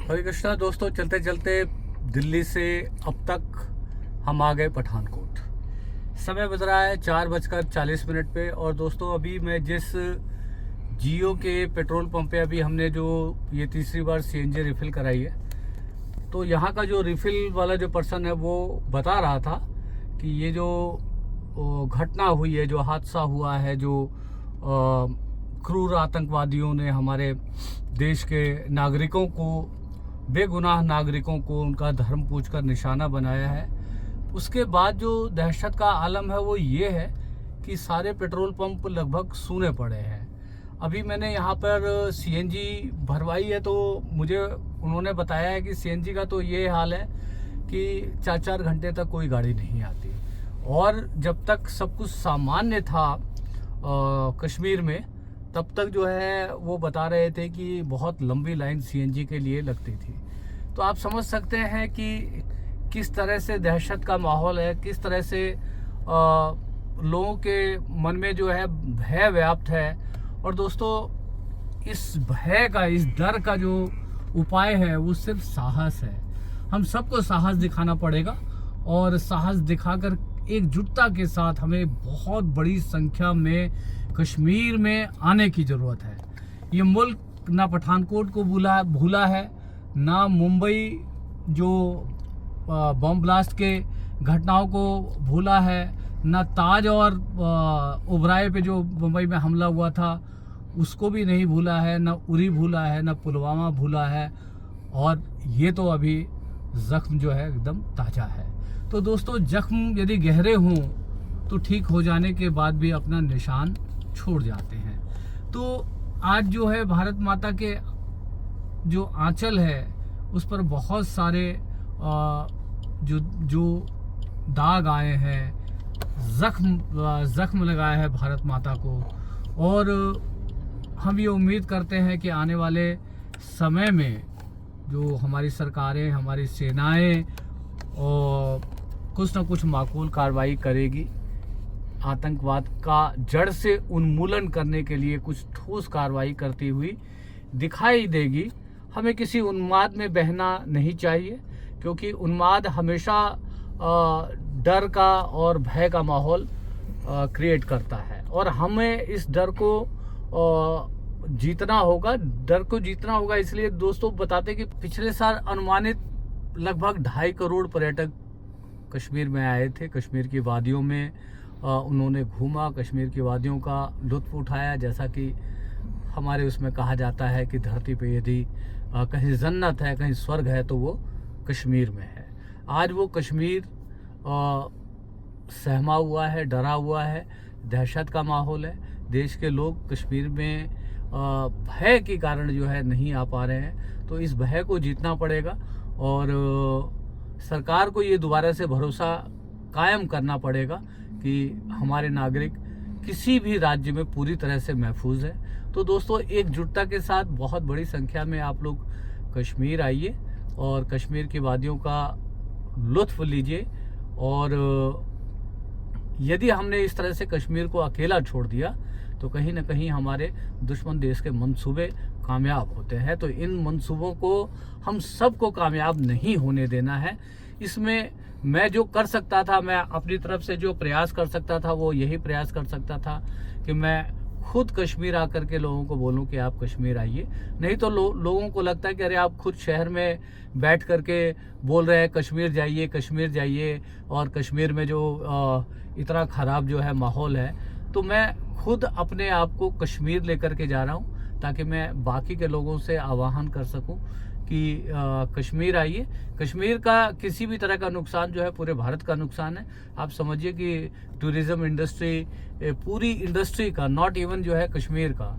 हरे कृष्णा दोस्तों, चलते चलते दिल्ली से अब तक हम आ गए पठानकोट। समय बज रहा है 4:40 पे। और दोस्तों, अभी मैं जिस जियो के पेट्रोल पंप पे अभी हमने जो ये तीसरी बार सीएनजी रिफ़िल कराई है, तो यहाँ का जो रिफ़िल वाला जो पर्सन है वो बता रहा था कि ये जो घटना हुई है, जो हादसा हुआ है, जो क्रूर आतंकवादियों ने हमारे देश के नागरिकों को, बेगुनाह नागरिकों को उनका धर्म पूछकर निशाना बनाया है, उसके बाद जो दहशत का आलम है वो ये है कि सारे पेट्रोल पंप लगभग सूने पड़े हैं। अभी मैंने यहाँ पर सीएनजी भरवाई है, तो मुझे उन्होंने बताया है कि सीएनजी का तो ये हाल है कि 4-4 घंटे तक कोई गाड़ी नहीं आती। और जब तक सब कुछ सामान्य था कश्मीर में, तब तक जो है वो बता रहे थे कि बहुत लंबी लाइन सीएनजी के लिए लगती थी। तो आप समझ सकते हैं कि किस तरह से दहशत का माहौल है, किस तरह से लोगों के मन में जो है भय व्याप्त है। और दोस्तों, इस भय का, इस डर का जो उपाय है वो सिर्फ साहस है। हम सबको साहस दिखाना पड़ेगा और साहस दिखाकर एकजुटता के साथ हमें बहुत बड़ी संख्या में कश्मीर में आने की ज़रूरत है। ये मुल्क ना पठानकोट को भूला है, ना मुंबई जो बम ब्लास्ट के घटनाओं को भूला है, ना ताज और ओबराय पे जो मुंबई में हमला हुआ था उसको भी नहीं भूला है, ना उरी भूला है, ना पुलवामा भूला है। और ये तो अभी ज़ख्म जो है एकदम ताज़ा है। तो दोस्तों, जख्म यदि गहरे हों तो ठीक हो जाने के बाद भी अपना निशान छोड़ जाते हैं। तो आज जो है भारत माता के जो आंचल है उस पर बहुत सारे जो दाग आए हैं, जख्म लगाया है भारत माता को। और हम ये उम्मीद करते हैं कि आने वाले समय में जो हमारी सरकारें, हमारी सेनाएं और कुछ ना कुछ माकूल कार्रवाई करेगी, आतंकवाद का जड़ से उन्मूलन करने के लिए कुछ ठोस कार्रवाई करती हुई दिखाई देगी। हमें किसी उन्माद में बहना नहीं चाहिए, क्योंकि उन्माद हमेशा डर का और भय का माहौल क्रिएट करता है। और हमें इस डर को जीतना होगा। इसलिए दोस्तों, बताते कि पिछले साल अनुमानित लगभग 2.5 करोड़ पर्यटक कश्मीर में आए थे। कश्मीर की वादियों में उन्होंने घूमा, कश्मीर की वादियों का लुत्फ़ उठाया। जैसा कि हमारे उसमें कहा जाता है कि धरती पे यदि कहीं जन्नत है, कहीं स्वर्ग है, तो वो कश्मीर में है। आज वो कश्मीर सहमा हुआ है, डरा हुआ है, दहशत का माहौल है। देश के लोग कश्मीर में भय के कारण जो है नहीं आ पा रहे हैं। तो इस भय को जीतना पड़ेगा और सरकार को ये दोबारा से भरोसा कायम करना पड़ेगा कि हमारे नागरिक किसी भी राज्य में पूरी तरह से महफूज है। तो दोस्तों, एकजुटता के साथ बहुत बड़ी संख्या में आप लोग कश्मीर आइए और कश्मीर की वादियों का लुत्फ़ लीजिए। और यदि हमने इस तरह से कश्मीर को अकेला छोड़ दिया तो कहीं ना कहीं हमारे दुश्मन देश के मंसूबे कामयाब होते हैं। तो इन मंसूबों को हम सबको कामयाब नहीं होने देना है। इसमें मैं जो कर सकता था, मैं अपनी तरफ से जो प्रयास कर सकता था, वो यही प्रयास कर सकता था कि मैं खुद कश्मीर आकर के लोगों को बोलूं कि आप कश्मीर आइए। नहीं तो लोगों को लगता है कि अरे आप खुद शहर में बैठ करके बोल रहे हैं कश्मीर जाइए, और कश्मीर में जो इतना ख़राब जो है माहौल है। तो मैं खुद अपने आप को कश्मीर लेकर के जा रहा हूँ, ताकि मैं बाकी के लोगों से आह्वान कर सकूँ कि कश्मीर आइए। कश्मीर का किसी भी तरह का नुकसान जो है पूरे भारत का नुकसान है। आप समझिए कि टूरिज़्म इंडस्ट्री, पूरी इंडस्ट्री का, नॉट इवन जो है कश्मीर का,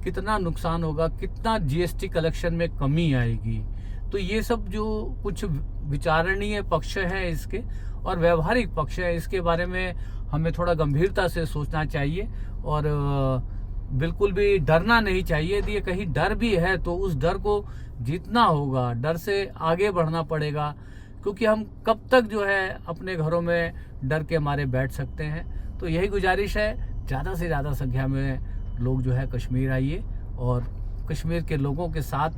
कितना नुकसान होगा, कितना जीएसटी कलेक्शन में कमी आएगी। तो ये सब जो कुछ विचारणीय पक्ष हैं इसके और व्यवहारिक पक्ष है, इसके बारे में हमें थोड़ा गंभीरता से सोचना चाहिए और बिल्कुल भी डरना नहीं चाहिए। यदि ये कहीं डर भी है तो उस डर को जीतना होगा, डर से आगे बढ़ना पड़ेगा, क्योंकि हम कब तक जो है अपने घरों में डर के मारे बैठ सकते हैं। तो यही गुजारिश है, ज़्यादा से ज़्यादा संख्या में लोग जो है कश्मीर आइए और कश्मीर के लोगों के साथ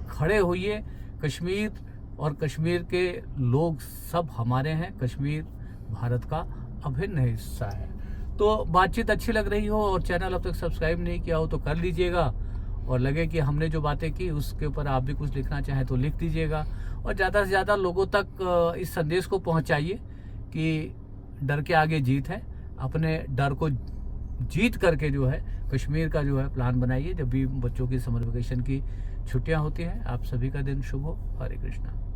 खड़े होइए, कश्मीर और कश्मीर के लोग सब हमारे हैं। कश्मीर भारत का अभिन्न हिस्सा है। तो बातचीत अच्छी लग रही हो और चैनल अब तक सब्सक्राइब नहीं किया हो तो कर लीजिएगा, और लगे कि हमने जो बातें की उसके ऊपर आप भी कुछ लिखना चाहें तो लिख दीजिएगा, और ज़्यादा से ज़्यादा लोगों तक इस संदेश को पहुंचाइए कि डर के आगे जीत है। अपने डर को जीत करके जो है कश्मीर का जो है प्लान बनाइए। जब भी बच्चों की समर वेकेशन की छुट्टियां होती हैं। आप सभी का दिन शुभ हो। हरे कृष्णा।